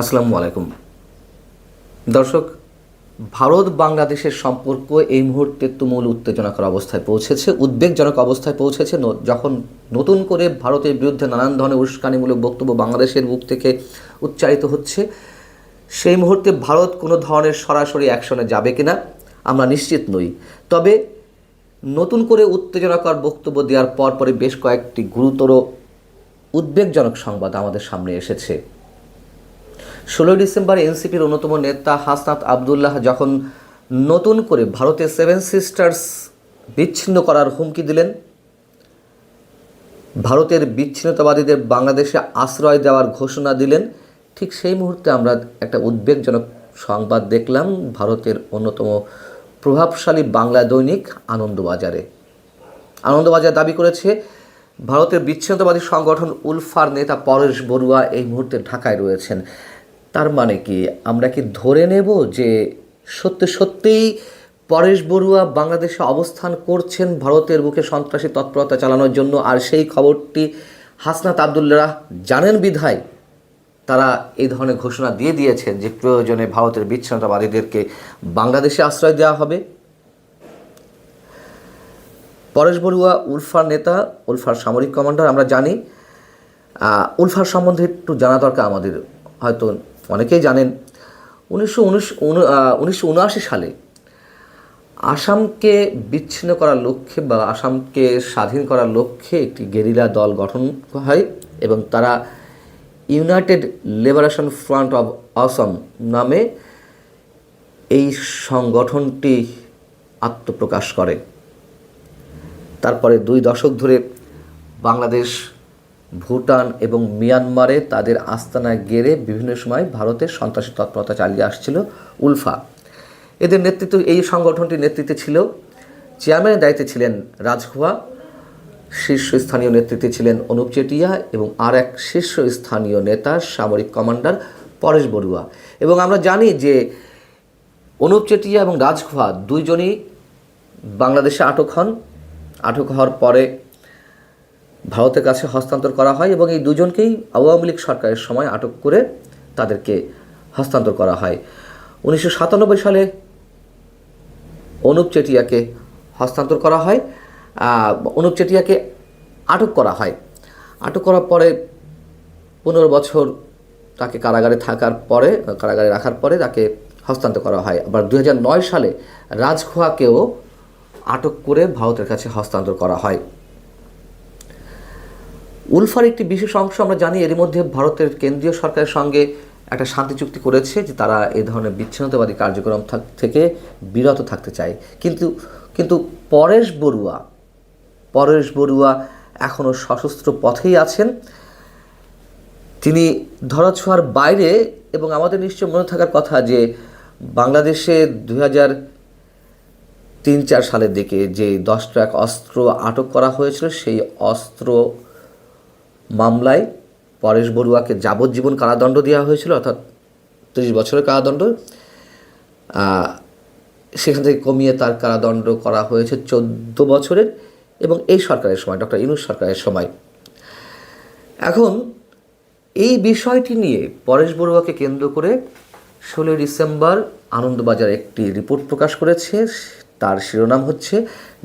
আসসালামু আলাইকুম দর্শক। ভারত বাংলাদেশের সম্পর্ক এই মুহূর্তে তুমুল উত্তেজনাকর অবস্থায় পৌঁছেছে, উদ্বেগজনক অবস্থায় পৌঁছেছে। যখন নতুন করে ভারতের বিরুদ্ধে নানান ধরনের উস্কানিমূলক বক্তব্য বাংলাদেশের মুখ থেকে উচ্চারিত হচ্ছে, সেই মুহূর্তে ভারত কোনো ধরনের সরাসরি অ্যাকশনে যাবে কিনা আমরা নিশ্চিত নই। তবে নতুন করে উত্তেজনাকর বক্তব্য দেওয়ার পরপরই বেশ কয়েকটি গুরুতর উদ্বেগজনক সংবাদ আমাদের সামনে এসেছে। 16 ডিসেম্বর এনসিপির অন্যতম নেতা হাসনাত আবদুল্লাহ যখন নতুন করে ভারতের 7 সিস্টার্স বিচ্ছিন্ন করার হুমকি দিলেন, ভারতের বিচ্ছিন্নতাবাদীদের বাংলাদেশে আশ্রয় দেওয়ার ঘোষণা দিলেন, ঠিক সেই মুহূর্তে আমরা একটা উদ্বেগজনক সংবাদ দেখলাম ভারতের অন্যতম প্রভাবশালী বাংলা দৈনিক আনন্দবাজার দাবি করেছে ভারতের বিচ্ছিন্নতাবাদী সংগঠন উলফার নেতা পরেশ বড়ুয়া এই মুহূর্তে ঢাকায় রয়েছেন। তার মানে কি আমরা কি ধরে নেব যে সত্যিই পরেশ বড়ুয়া বাংলাদেশে অবস্থান করছেন ভারতের বুকে সন্ত্রাসী তৎপরতা চালানোর জন্য, আর সেই খবরটি হাসনাত আবদুল্লাহ জানেন বিধায় তারা এই ধরনের ঘোষণা দিয়ে দিয়েছেন যে প্রয়োজনে ভারতের বিচ্ছিন্নতাবাদীদেরকে বাংলাদেশে আশ্রয় দেওয়া হবে। পরেশ বড়ুয়া উলফার নেতা, উলফার সামরিক কমান্ডার। আমরা জানি উলফার সম্বন্ধে একটু জানা দরকার আমাদের, হয়তো অনেকেই জানেন 1979 সালে আসামকে বিচ্ছিন্ন করার লক্ষ্যে বা আসামকে স্বাধীন করার লক্ষ্যে একটি গেরিলা দল গঠন হয় এবং তারা United liberation front of Assam নামে এই সংগঠনটি আত্মপ্রকাশ করে। তারপরে 2 দশক ধরে বাংলাদেশ, ভুটান এবং মিয়ানমারে তাদের আস্তানা গেড়ে বিভিন্ন সময় ভারতের সন্ত্রাসী তৎপরতা চালিয়ে আসছিল উলফা। এদের নেতৃত্ব, এই সংগঠনটির নেতৃত্বে ছিল, চেয়ারম্যানের দায়িত্বে ছিলেন রাজখোয়া, শীর্ষস্থানীয় নেতৃত্বে ছিলেন অনুপ চেটিয়া এবং আর এক শীর্ষস্থানীয় নেতা সামরিক কমান্ডার পরেশ বড়ুয়া। এবং আমরা জানি যে অনুপ চেটিয়া এবং রাজখোয়া দুইজনই বাংলাদেশে আটক হওয়ার পরে ভারতের কাছে হস্তান্তর করা হয় এবং এই দুজনকেই আওয়ামী লীগ সরকারের সময় আটক করে তাদেরকে হস্তান্তর করা হয়। 1997 সালে অনুপ চেটিয়াকে হস্তান্তর করা হয়, অনুপ চেটিয়াকে আটক করা হয়। আটক করার পরে 15 বছর তাকে কারাগারে রাখার পরে তাকে হস্তান্তর করা হয়। আবার 2009 সালে রাজখোয়াকেও আটক করে ভারতের কাছে হস্তান্তর করা হয়। উলফার একটি বিশেষ অংশ আমরা জানি, এর মধ্যে ভারতের কেন্দ্রীয় সরকারের সঙ্গে একটা শান্তি চুক্তি করেছে যে তারা এই ধরনের বিচ্ছিন্নতাবাদী কার্যক্রম থেকে বিরত থাকতে চায়। কিন্তু পরেশ বড়ুয়া এখনও সশস্ত্র পথেই আছেন। তিনি ধরাছোঁয়ার বাইরে। এবং আমাদের নিশ্চয় মনে থাকার কথা যে বাংলাদেশে 2003-4 সালের দিকে যে 10 ট্রাক অস্ত্র আটক করা হয়েছিল, সেই অস্ত্র মামলায় পরেশ বড়ুয়াকে যাবজ্জীবন কারাদণ্ড দেওয়া হয়েছিল, অর্থাৎ 30 বছরের কারাদণ্ড। সেখান থেকে কমিয়ে তার কারাদণ্ড করা হয়েছে 14 বছরের, এবং এই সরকারের সময়, ডক্টর ইউনূস সরকারের সময়। এখন এই বিষয়টি নিয়ে পরেশ বড়ুয়াকে কেন্দ্র করে 16 ডিসেম্বর আনন্দবাজার একটি রিপোর্ট প্রকাশ করেছে। তার শিরোনাম হচ্ছে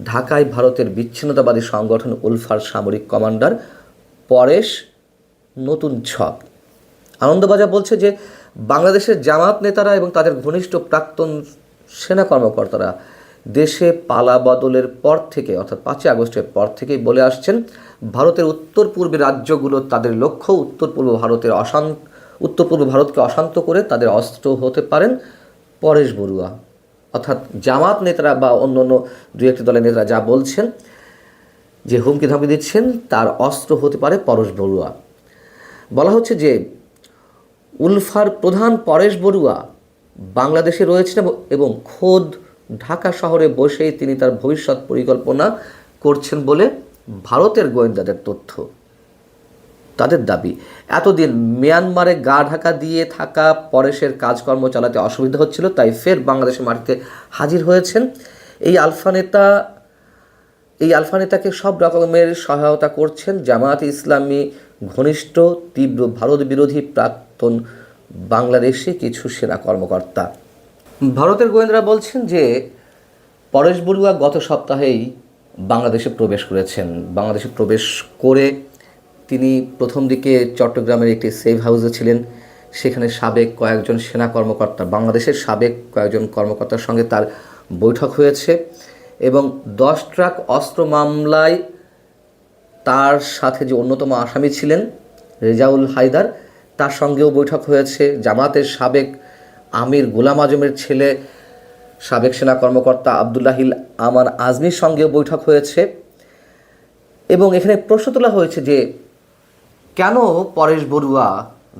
ঢাকায় ভারতের বিচ্ছিন্নতাবাদী সংগঠন উলফার সামরিক কমান্ডার পরেশ নতুন ছক। আনন্দবাজার বলছে যে বাংলাদেশের জামাত নেতারা এবং তাদের ঘনিষ্ঠ প্রাক্তন সেনা কর্মকর্তারা দেশে পালা বদলের পর থেকে, অর্থাৎ 5 আগস্টের পর থেকেই বলে আসছেন ভারতের উত্তর পূর্বের রাজ্যগুলো তাদের লক্ষ্য। উত্তর পূর্ব ভারতকে অশান্ত করে তাদের অস্ত্র হতে পারেন পরেশ বড়ুয়া। অর্থাৎ জামাত নেতারা বা অন্য 2-1টি দলের নেতারা যা বলছেন, যে হুমকি ধামকি দিচ্ছেন, তার অস্ত্র হতে পারে পরেশ বড়ুয়া। বলা হচ্ছে যে উলফার প্রধান পরেশ বড়ুয়া বাংলাদেশে রয়েছেন এবং খোদ ঢাকা শহরে বসেই তিনি তার ভবিষ্যৎ পরিকল্পনা করছেন বলে ভারতের গোয়েন্দাদের তথ্য। তাদের দাবি, এতদিন মিয়ানমারে গা ঢাকা দিয়ে থাকা পরেশের কাজকর্ম চালাতে অসুবিধা হচ্ছিল, তাই ফের বাংলাদেশের মাটিতে হাজির হয়েছেন। এই আলফা নেতাকে সব রকমের সহায়তা করছেন জামায়াতে ইসলামী ঘনিষ্ঠ তীব্র ভারত বিরোধী প্রাক্তন বাংলাদেশে কিছু সেনা কর্মকর্তা। ভারতের গোয়েন্দারা বলছেন যে পরেশ বড়ুয়া গত সপ্তাহেই বাংলাদেশে প্রবেশ করেছেন। বাংলাদেশে প্রবেশ করে তিনি প্রথম দিকে চট্টগ্রামের একটি সেফ হাউসে ছিলেন। সেখানে সাবেক কয়েকজন সেনা কর্মকর্তা, বাংলাদেশের সাবেক কয়েকজন কর্মকর্তার সঙ্গে তার বৈঠক হয়েছে এবং 10 ট্রাক অস্ত্র মামলায় তার সাথে যে অন্যতম আসামি ছিলেন রেজাউল হায়দার, তার সঙ্গেও বৈঠক হয়েছে। জামাতের সাবেক আমির গোলাম আজমের ছেলে সাবেক সেনা কর্মকর্তা আবদুল্লাহিল আমান আজমির সঙ্গেও বৈঠক হয়েছে। এবং এখানে প্রশ্ন তোলা হয়েছে যে কেন পরেশ বড়ুয়া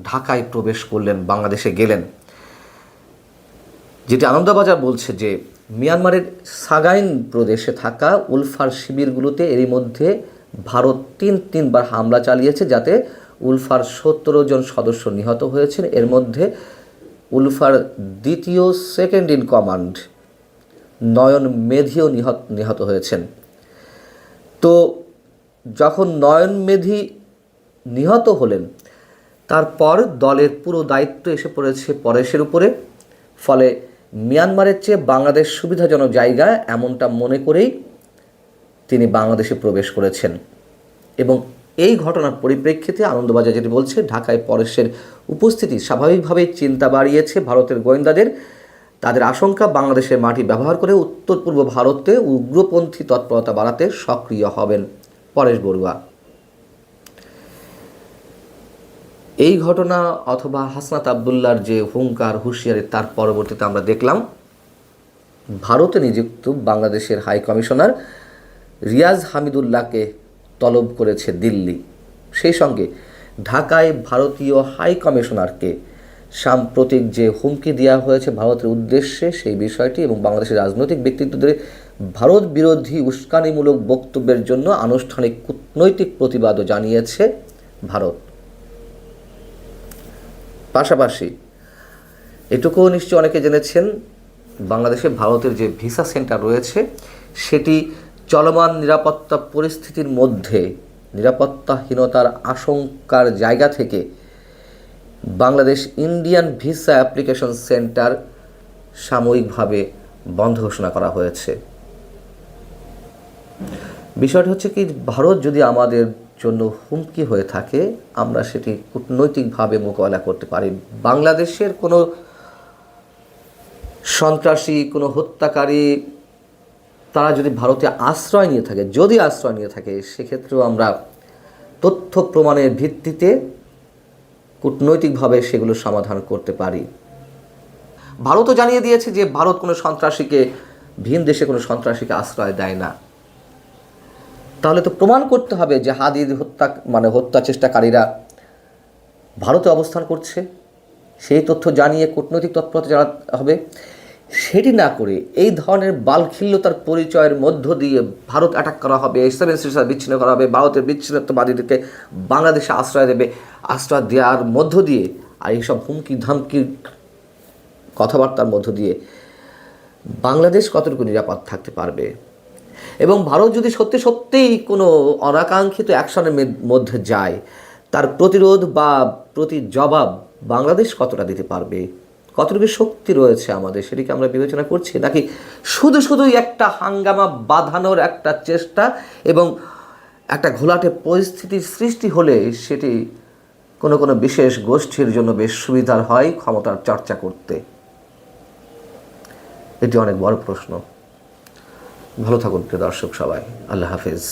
ঢাকায় প্রবেশ করলেন, বাংলাদেশে গেলেন। যেটি আনন্দবাজার বলছে যে মিয়ানমারের সাগাইন প্রদেশে থাকা উলফার শিবিরগুলোতে এরই মধ্যে ভারত তিনবার হামলা চালিয়েছে, যাতে উলফার 17 জন সদস্য নিহত হয়েছেন। এর মধ্যে উলফার দ্বিতীয় সেকেন্ড ইন কমান্ড নয়ন মেধিও নিহত হয়েছেন। তো যখন নয়ন মেধি নিহত হলেন, তারপর দলের পুরো দায়িত্ব এসে পড়েছে পরেশের উপরে। ফলে মিয়ানমারের চেয়ে বাংলাদেশ সুবিধাজনক জায়গা এমনটা মনে করেই তিনি বাংলাদেশে প্রবেশ করেছেন। এবং এই ঘটনার পরিপ্রেক্ষিতে আনন্দবাজার যেটি বলছে, ঢাকায় পরেশের উপস্থিতি স্বাভাবিকভাবেই চিন্তা বাড়িয়েছে ভারতের গোয়েন্দাদের। তাদের আশঙ্কা বাংলাদেশের মাটি ব্যবহার করে উত্তর পূর্ব ভারতে উগ্রপন্থী তৎপরতা বাড়াতে সক্রিয় হবেন পরেশ বড়ুয়া। এই ঘটনা অথবা হাসনাত আবদুল্লার যে হুঙ্কার হুঁশিয়ারি, তার পরবর্তীতে আমরা দেখলাম ভারতে নিযুক্ত বাংলাদেশের হাই কমিশনার রিয়াজ হামিদুল্লাহকে তলব করেছে দিল্লি। সেই সঙ্গে ঢাকায় ভারতীয় হাই কমিশনারকে সাম্প্রতিক যে হুমকি দেওয়া হয়েছে ভারতের উদ্দেশ্যে সেই বিষয়টি এবং বাংলাদেশের রাজনৈতিক ব্যক্তিত্বদের ভারত বিরোধী উস্কানিমূলক বক্তব্যের জন্য আনুষ্ঠানিক কূটনৈতিক প্রতিবাদও জানিয়েছে ভারত। পাশাপাশি এটুকুও নিশ্চয় অনেকে জেনেছেন, বাংলাদেশে ভারতের যে ভিসা সেন্টার রয়েছে সেটি চলমান নিরাপত্তা পরিস্থিতির মধ্যে নিরাপত্তাহীনতার আশঙ্কার জায়গা থেকে Bangladesh Indian visa application centre সাময়িকভাবে বন্ধ ঘোষণা করা হয়েছে। বিষয়টি হচ্ছে কি, ভারত যদি আমাদের জন্য হুমকি হয়ে থাকে আমরা সেটি কূটনৈতিকভাবে মোকাবেলা করতে পারি। বাংলাদেশের কোনো সন্ত্রাসী, কোনো হত্যাকারী তারা যদি ভারতে আশ্রয় নিয়ে থাকে, সেক্ষেত্রেও আমরা তথ্য প্রমাণের ভিত্তিতে কূটনৈতিকভাবে সেগুলো সমাধান করতে পারি। ভারতও জানিয়ে দিয়েছে যে ভারত কোনো সন্ত্রাসীকে, ভিন দেশে কোনো সন্ত্রাসীকে আশ্রয় দেয় না। তাহলে তো প্রমাণ করতে হবে যে হাদির হত্যা চেষ্টাকারীরা ভারতে অবস্থান করছে। সেই তথ্য জানিয়ে কূটনৈতিক তৎপরতা জানাতে হবে। সেটি না করে এই ধরনের বালখিল্যতার পরিচয়ের মধ্য দিয়ে ভারত অ্যাটাক করা হবে, ইসলামের শৃঙ্খলা বিচ্ছিন্ন করা হবে, ভারতের বিচ্ছিন্নতাবাদীদেরকে বাংলাদেশে আশ্রয় দেওয়ার মধ্য দিয়ে আর এইসব হুমকি ধামকির কথাবার্তার মধ্য দিয়ে বাংলাদেশ কতটুকু নিরাপদ থাকতে পারবে? এবং ভারত যদি সত্যিই কোনো অনাকাঙ্ক্ষিত অ্যাকশনের মধ্যে যায়, তার প্রতিরোধ বা জবাব বাংলাদেশ কতটা দিতে পারবে, কতটুকু শক্তি রয়েছে আমাদের, সেটিকে আমরা বিবেচনা করছি, নাকি শুধুই একটা হাঙ্গামা বাঁধানোর একটা চেষ্টা এবং একটা ঘোলাটে পরিস্থিতির সৃষ্টি হলে সেটি কোনো বিশেষ গোষ্ঠীর জন্য বেশ সুবিধার হয় ক্ষমতার চর্চা করতে? এটি অনেক বড় প্রশ্ন। ভালো থাকুন প্রিয় দর্শক সবাই। আল্লাহ হাফেজ।